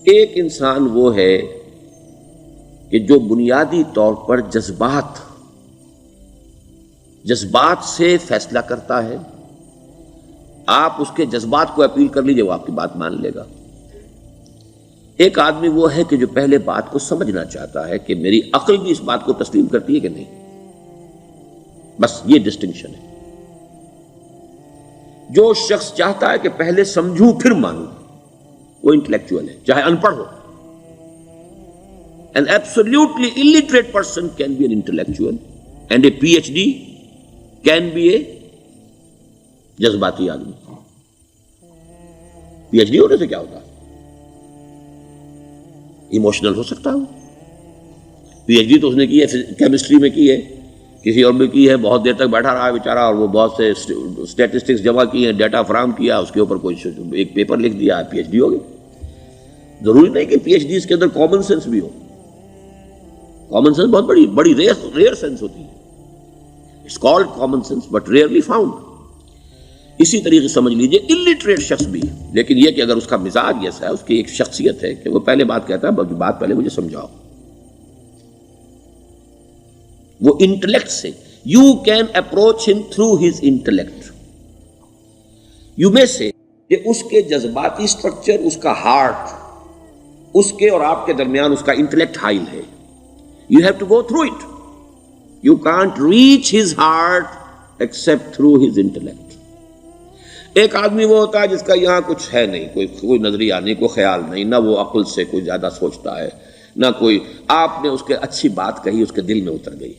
ایک انسان وہ ہے کہ جو بنیادی طور پر جذبات سے فیصلہ کرتا ہے. آپ اس کے جذبات کو اپیل کر لیجیے، وہ آپ کی بات مان لے گا. ایک آدمی وہ ہے کہ جو پہلے بات کو سمجھنا چاہتا ہے کہ میری عقل بھی اس بات کو تسلیم کرتی ہے کہ نہیں. بس یہ ڈسٹنکشن ہے. جو شخص چاہتا ہے کہ پہلے سمجھوں پھر مانوں، وہ انٹلیکچوئل ہے، چاہے ان پڑھ ہو. An absolutely illiterate person can be an intellectual and a PhD can be a جذباتی آدمی. پی ایچ ڈی ہونے سے کیا ہوتا ہے؟ ایموشنل ہو سکتا ہوں. پی ایچ ڈی تو اس نے کی ہے کیمسٹری میں کی ہے، کسی اور میں کی ہے، بہت دیر تک بیٹھا رہا ہے بیچارہ، اور وہ بہت سے اسٹیٹسٹکس جمع کی ہیں، ڈیٹا فراہم کیا، اس کے اوپر کوئی ایک پیپر لکھ دیا، پی ایچ ڈی ہو گئی. ضروری نہیں کہ پی ایچ ڈی اس کے اندر کامن سینس بھی ہو. کامن سینس بہت بڑی ریئر سینس ہوتی ہے. It's called common sense but rarely found. اسی طریقے سمجھ لیجئے الٹریٹ شخص بھی، لیکن یہ کہ اگر اس کا مزاج ایسا ہے، اس کی ایک شخصیت ہے کہ وہ پہلے بات کہتا ہے، بات پہلے مجھے سمجھاؤ. وہ انٹلیکٹ سے یو کین اپروچ ہم تھرو ہز انٹلیکٹ. یو میں سے کہ اس کے جذباتی سٹرکچر، اس کا ہارٹ، اس کے اور آپ کے درمیان اس کا انٹلیکٹ حائل ہے. You have to go through it. You can't reach his heart except through his intellect. ایک آدمی وہ ہوتا ہے جس کا یہاں کچھ ہے نہیں، کوئی نظریہ نہیں، کوئی خیال نہیں، نہ وہ عقل سے کوئی زیادہ سوچتا ہے، نہ کوئی. آپ نے اس کے اچھی بات کہی، اس کے دل میں اتر گئی.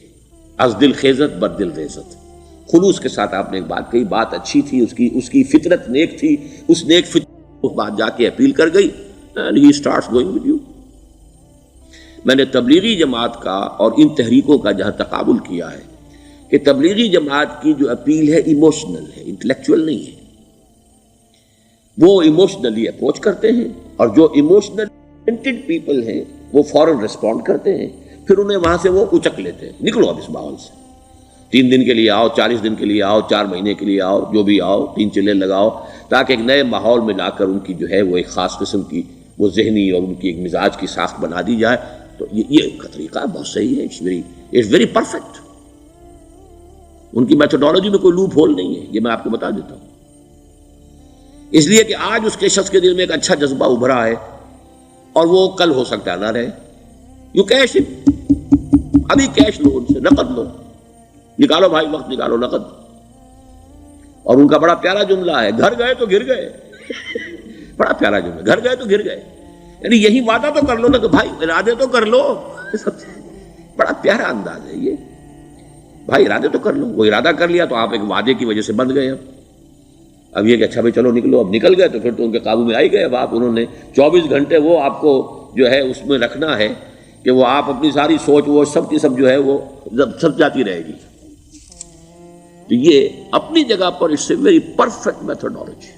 از دل خیزت بر دل ریزت. خلوص کے ساتھ آپ نے ایک بات کہی، بات اچھی تھی، اس کی فطرت نیک تھی، اس نیک فطرت اس بات جا کے اپیل کر گئی. And he starts going with you. میں نے تبلیغی جماعت کا اور ان تحریکوں کا جہاں تقابل کیا ہے کہ تبلیغی جماعت کی جو اپیل ہے ایموشنل ہے، انٹلیکچوئل نہیں ہے. وہ ایموشنلی اپروچ کرتے ہیں، اور جو ایموشنل پیپل ہیں وہ فوراً ریسپونڈ کرتے ہیں، پھر انہیں وہاں سے وہ اچک لیتے ہیں. نکلو اب اس ماحول سے، 3 دن کے لیے آؤ، 40 دن کے لیے آؤ، 4 مہینے کے لیے آؤ، جو بھی آؤ، 3 چلے لگاؤ، تاکہ ایک نئے ماحول میں لا کر ان کی جو ہے وہ ایک خاص قسم کی وہ ذہنی اور ان کی ایک مزاج کی ساخت بنا دی جائے. تو یہ کا طریقہ بہت صحیح ہے. It's very perfect. ان کی میتھڈالوجی میں کوئی لوپ ہول نہیں ہے، یہ میں آپ کو بتا دیتا ہوں. اس لیے کہ آج اس کے شخص کے دل میں ایک اچھا جذبہ ابھرا ہے، اور وہ کل ہو سکتا ہے نہ رہے. یو کیش، ابھی کیش لو، ان سے نقد لو، نکالو بھائی، وقت نکالو، نقد. اور ان کا بڑا پیارا جملہ ہے، گھر گئے تو گر گئے. بڑا پیارا جملہ، گھر گئے تو گر گئے. یعنی یہی وعدہ تو کر لو نا کہ بھائی ارادے تو کر لو. بڑا پیارا انداز ہے یہ. بھائی ارادے تو کر لو. وہ ارادہ کر لیا تو آپ ایک وعدے کی وجہ سے بند گئے. اب یہ کہ اچھا بھائی چلو نکلو، اب نکل گئے تو پھر تو ان کے قابو میں آئی گئے. اب آپ انہوں نے 24 گھنٹے وہ آپ کو جو ہے اس میں رکھنا ہے کہ وہ آپ اپنی ساری سوچ وہ سب کی سب جو ہے وہ سب جاتی رہے گی. تو یہ اپنی جگہ پر it's a very perfect methodology,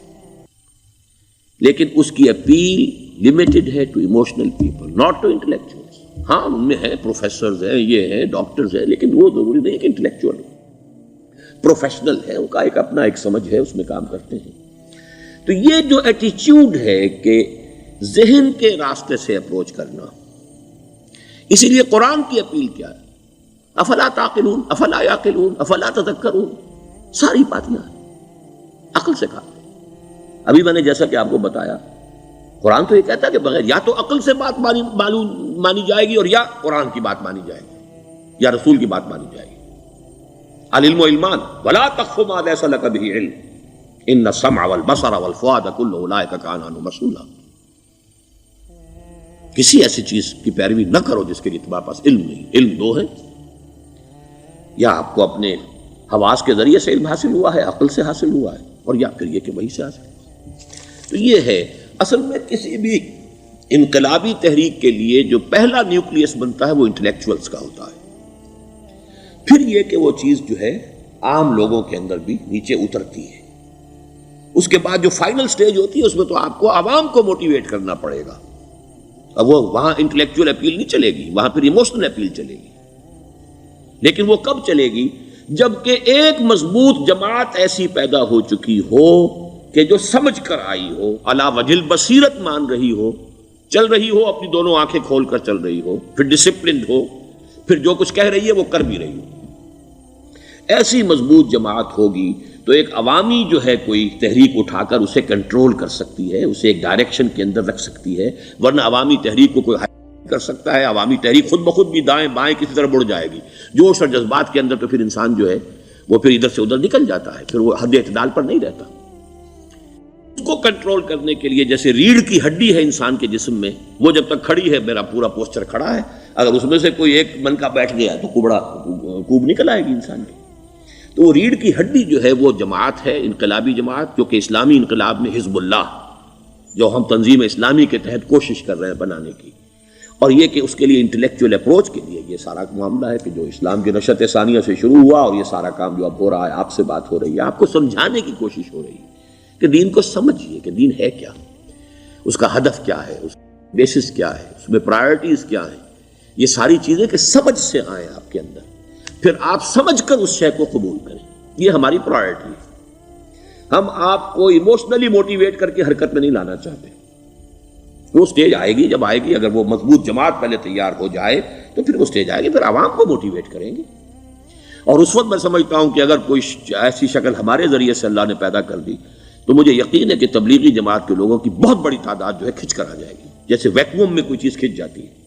لیکن اس کی اپیل لمیٹڈ ہے to emotional people, not to intellectuals. ہاں ان میں ہیں پروفیسرز ہیں، یہ ہیں ڈاکٹرز ہیں، لیکن وہ ضروری نہیں کہ انٹلیکچوئل پروفیشنل ہے. ان کا ایک اپنا ایک سمجھ ہے، اس میں کام کرتے ہیں. تو یہ جو ایٹیچیوڈ ہے کہ ذہن کے راستے سے اپروچ کرنا، اسی لیے قرآن کی اپیل کیا ہے؟ افلا تعقلون، افلا یعقلون، افلا تذکرون. ساری باتیں عقل سے کہا. ابھی میں نے جیسا کہ آپ کو بتایا، قرآن تو یہ کہتا ہے کہ بغیر یا تو عقل سے بات مانی جائے گی، اور یا قرآن کی بات مانی جائے گی، یا رسول کی بات مانی جائے گی. العلم علمان ولا تقف ما ليس لك به علم ان السمع والبصر والفؤاد كل اولئك كان عنه مسؤولا. کسی ایسی چیز کی پیروی نہ کرو جس کے لیے تمہارے پاس علم نہیں. علم دو ہے، یا آپ کو اپنے حواس کے ذریعے سے علم حاصل ہوا ہے، عقل سے حاصل ہوا ہے، اور یا پھر یہ کہ وہی سے حاصل. تو یہ ہے اصل میں کسی بھی انقلابی تحریک کے لیے جو پہلا نیوکلیس بنتا ہے وہ انٹلیکچوئلز کا ہوتا ہے. پھر یہ کہ وہ چیز جو ہے عام لوگوں کے اندر بھی نیچے اترتی ہے. اس کے بعد جو فائنل سٹیج ہوتی ہے اس میں تو آپ کو عوام کو موٹیویٹ کرنا پڑے گا. اب وہ وہاں انٹلیکچوئل اپیل نہیں چلے گی، وہاں پھر ایموشنل اپیل چلے گی. لیکن وہ کب چلے گی؟ جبکہ ایک مضبوط جماعت ایسی پیدا ہو چکی ہو کہ جو سمجھ کر آئی ہو، علی وجہ البصیرت مان رہی ہو چل رہی ہو اپنی دونوں آنکھیں کھول کر چل رہی ہو، پھر ڈسپلنڈ ہو، پھر جو کچھ کہہ رہی ہے وہ کر بھی رہی ہو. ایسی مضبوط جماعت ہوگی تو ایک عوامی جو ہے کوئی تحریک اٹھا کر اسے کنٹرول کر سکتی ہے، اسے ایک ڈائریکشن کے اندر رکھ سکتی ہے. ورنہ عوامی تحریک کو کوئی کر سکتا ہے؟ عوامی تحریک خود بخود بھی دائیں بائیں کسی طرح بڑھ جائے گی. جوش اور جذبات کے اندر تو پھر انسان جو ہے وہ پھر ادھر سے ادھر نکل جاتا ہے، پھر وہ حد اعتدال پر نہیں رہتا. اس کو کنٹرول کرنے کے لیے جیسے ریڑھ کی ہڈی ہے انسان کے جسم میں، وہ جب تک کھڑی ہے میرا پورا پوسچر کھڑا ہے، اگر اس میں سے کوئی ایک منکا بیٹھ گیا تو کوب نکل آئے گی انسان کی. تو وہ ریڑھ کی ہڈی جو ہے وہ جماعت ہے، انقلابی جماعت، جو کہ اسلامی انقلاب میں حزب اللہ جو ہم تنظیم اسلامی کے تحت کوشش کر رہے ہیں بنانے کی. اور یہ کہ اس کے لیے انٹلیکچوئل اپروچ کے لیے یہ سارا معاملہ ہے کہ جو اسلام کی نشأت ثانیہ سے شروع ہوا اور یہ سارا کام جو اب ہو رہا ہے، آپ سے بات ہو رہی ہے، آپ کو سمجھانے کی کوشش ہو رہی ہے کہ دین کو سمجھیے کہ دین ہے کیا، اس کا ہدف کیا ہے، اس کا بیسس کیا ہے، اس میں پرائرٹیز کیا ہیں. یہ ساری چیزیں کہ سمجھ سے آئیں آپ کے اندر، پھر آپ سمجھ کر اس شے کو قبول کریں. یہ ہماری پرائرٹی ہے. ہم آپ کو ایموشنلی موٹیویٹ کر کے حرکت میں نہیں لانا چاہتے. وہ سٹیج آئے گی، جب آئے گی، اگر وہ مضبوط جماعت پہلے تیار ہو جائے تو پھر وہ سٹیج آئے گی، پھر عوام کو موٹیویٹ کریں گے. اور اس وقت میں سمجھتا ہوں کہ اگر کوئی ایسی شکل ہمارے ذریعے سے اللہ نے پیدا کر دی تو مجھے یقین ہے کہ تبلیغی جماعت کے لوگوں کی بہت بڑی تعداد جو ہے کھنچ کر آ جائے گی، جیسے ویکیوم میں کوئی چیز کھنچ جاتی ہے.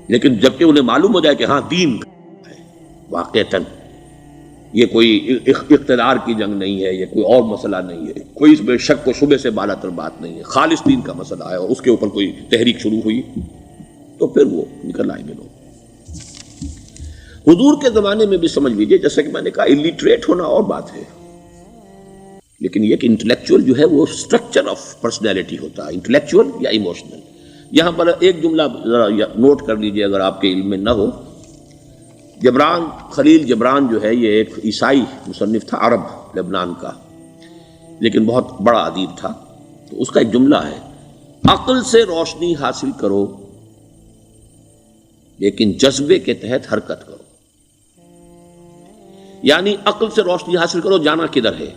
لیکن جبکہ انہیں معلوم ہو جائے کہ ہاں دین ہے واقعتاً، یہ کوئی اقتدار کی جنگ نہیں ہے، یہ کوئی اور مسئلہ نہیں ہے، کوئی اس میں شک و شبے سے بالا تر بات نہیں ہے، خالص دین کا مسئلہ ہے، اور اس کے اوپر کوئی تحریک شروع ہوئی تو پھر وہ نکل آئیں گے لوگ. حضور کے زمانے میں بھی سمجھ لیجیے، جیسا کہ میں نے کہا الٹریٹ ہونا اور بات ہے، لیکن یہ کہ انٹلیکچوئل جو ہے وہ اسٹرکچر آف پرسنالٹی ہوتا ہے، انٹلیکچوئل یا ایموشنل. یہاں پر ایک جملہ ذرا نوٹ کر لیجیے اگر آپ کے علم میں نہ ہو. جبران، خلیل جبران جو ہے یہ ایک عیسائی مصنف تھا عرب لبنان کا، لیکن بہت بڑا ادیب تھا. تو اس کا ایک جملہ ہے، عقل سے روشنی حاصل کرو لیکن جذبے کے تحت حرکت کرو. یعنی عقل سے روشنی حاصل کرو، جانا کدھر ہے،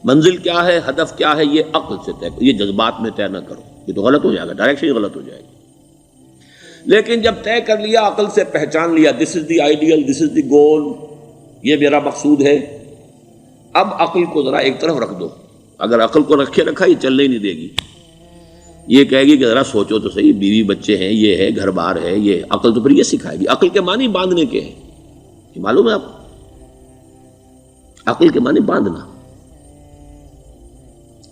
منزل کیا ہے، ہدف کیا ہے، یہ عقل سے طے کرو، یہ جذبات میں طے نہ کرو، یہ تو غلط ہو جائے گا، ڈائریکشن ہی غلط ہو جائے گی. لیکن جب طے کر لیا، عقل سے پہچان لیا، دس از دی آئیڈیل، دس از دی گول، یہ میرا مقصود ہے، اب عقل کو ذرا ایک طرف رکھ دو. اگر عقل کو رکھے رکھا یہ چلنے ہی نہیں دے گی، یہ کہے گی کہ ذرا سوچو تو صحیح، بیوی بچے ہیں، یہ ہے، گھر بار ہے، یہ عقل تو پھر یہ سکھائے گی. عقل کے معنی باندھنے کے ہیں، یہ معلوم ہے آپ، عقل کے معنی باندھنا.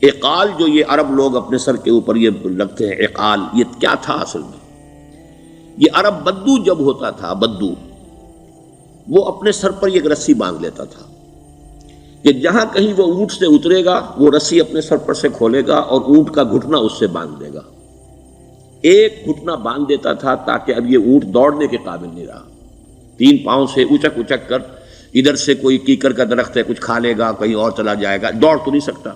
اقال جو یہ عرب لوگ اپنے سر کے اوپر یہ رکھتے ہیں، اقال، یہ کیا تھا اصل میں؟ یہ عرب بدو جب ہوتا تھا، بدو وہ اپنے سر پر ایک رسی باندھ لیتا تھا کہ جہاں کہیں وہ اونٹ سے اترے گا وہ رسی اپنے سر پر سے کھولے گا اور اونٹ کا گھٹنا اس سے باندھ دے گا. ایک گھٹنا باندھ دیتا تھا تاکہ اب یہ اونٹ دوڑنے کے قابل نہیں رہا، 3 پاؤں سے اچک اچک کر، ادھر سے کوئی کیکر کا درخت ہے کچھ کھا لے گا، کہیں اور چلا جائے گا، دوڑ تو نہیں سکتا.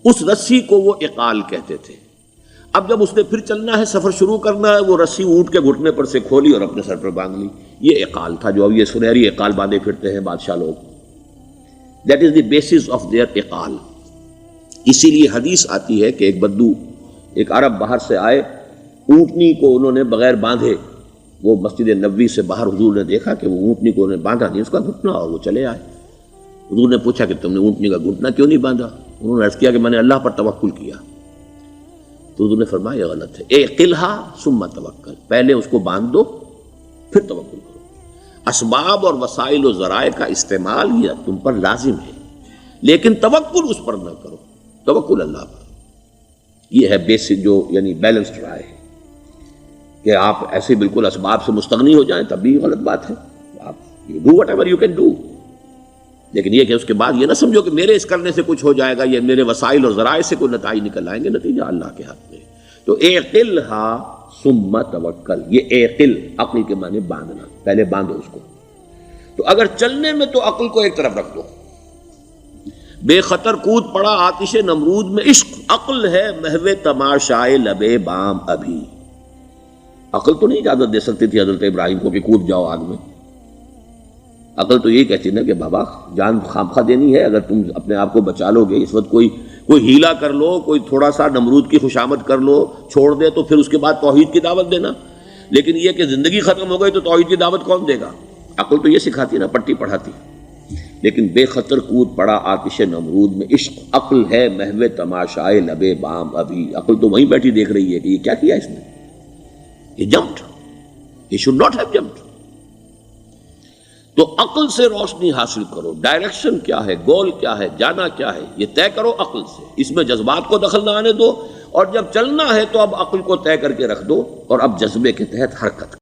اس رسی کو وہ اقال کہتے تھے. اب جب اس نے پھر چلنا ہے، سفر شروع کرنا ہے، وہ رسی اونٹ کے گھٹنے پر سے کھولی اور اپنے سر پر باندھ لی. یہ اقال تھا جو اب یہ سنہری اقال باندھے پھرتے ہیں بادشاہ لوگ. That is the basis of their اقال. اسی لیے حدیث آتی ہے کہ ایک بدو، ایک عرب باہر سے آئے، اونٹنی کو انہوں نے بغیر باندھے، وہ مسجد نبوی سے باہر حضور نے دیکھا کہ وہ اونٹنی کو انہوں نے باندھا نہیں، اس کا گھٹنا، اور وہ چلے آئے. حضور نے پوچھا کہ تم نے اونٹنی کا گھٹنا کیوں نہیں باندھا؟ انہوں نے عرض کیا کہ میں نے اللہ پر توکل کیا. تو حضور نے فرمایا یہ غلط ہے، اعقلھا ثم توکل، پہلے اس کو باندھ دو پھر توکل کرو. اسباب اور وسائل و ذرائع کا استعمال یہ تم پر لازم ہے، لیکن توکل اس پر نہ کرو، توکل اللہ پر. یہ ہے بیسک جو یعنی بیلنسڈ رائے ہے کہ آپ ایسے بالکل اسباب سے مستغنی ہو جائیں تب بھی غلط بات ہے. آپ do what ever you can do, لیکن یہ کہ اس کے بعد یہ نہ سمجھو کہ میرے اس کرنے سے کچھ ہو جائے گا، یہ میرے وسائل اور ذرائع سے کوئی نتائج نکل آئیں گے، نتیجہ اللہ کے ہاتھ میں. تو اعقلھا ثم توکل، یہ اعقل، عقل کے معنی باندھنا، پہلے باندھو اس کو. تو اگر چلنے میں تو عقل کو ایک طرف رکھ دو. بے خطر کود پڑا آتش نمرود میں عشق، عقل ہے محو تماشائے لبے بام ابھی. عقل تو نہیں اجازت دے سکتی تھی حضرت ابراہیم کو کہ کود جاؤ آگ میں. عقل تو یہی کہتی نا کہ بابا جان خامخواہ دینی ہے، اگر تم اپنے آپ کو بچا لو گے، اس وقت کوئی کوئی ہیلا کر لو، کوئی تھوڑا سا نمرود کی خوشامد کر لو، چھوڑ دے تو پھر اس کے بعد توحید کی دعوت دینا. لیکن یہ کہ زندگی ختم ہو گئی تو توحید کی دعوت کون دے گا؟ عقل تو یہ سکھاتی نا، پٹی پڑھاتی. لیکن بے خطر کود پڑا آتش نمرود میں عشق، عقل ہے محو تماشائے لبے بام ابھی. عقل تو وہیں بیٹھی دیکھ رہی ہے کہ یہ کیا کیا اس نے، یہ جمپڈ، یہ شوڈ ناٹ ہیو جمپڈ. تو عقل سے روشنی حاصل کرو، ڈائریکشن کیا ہے، گول کیا ہے، جانا کیا ہے، یہ طے کرو عقل سے. اس میں جذبات کو دخل نہ آنے دو، اور جب چلنا ہے تو اب عقل کو طے کر کے رکھ دو اور اب جذبے کے تحت حرکت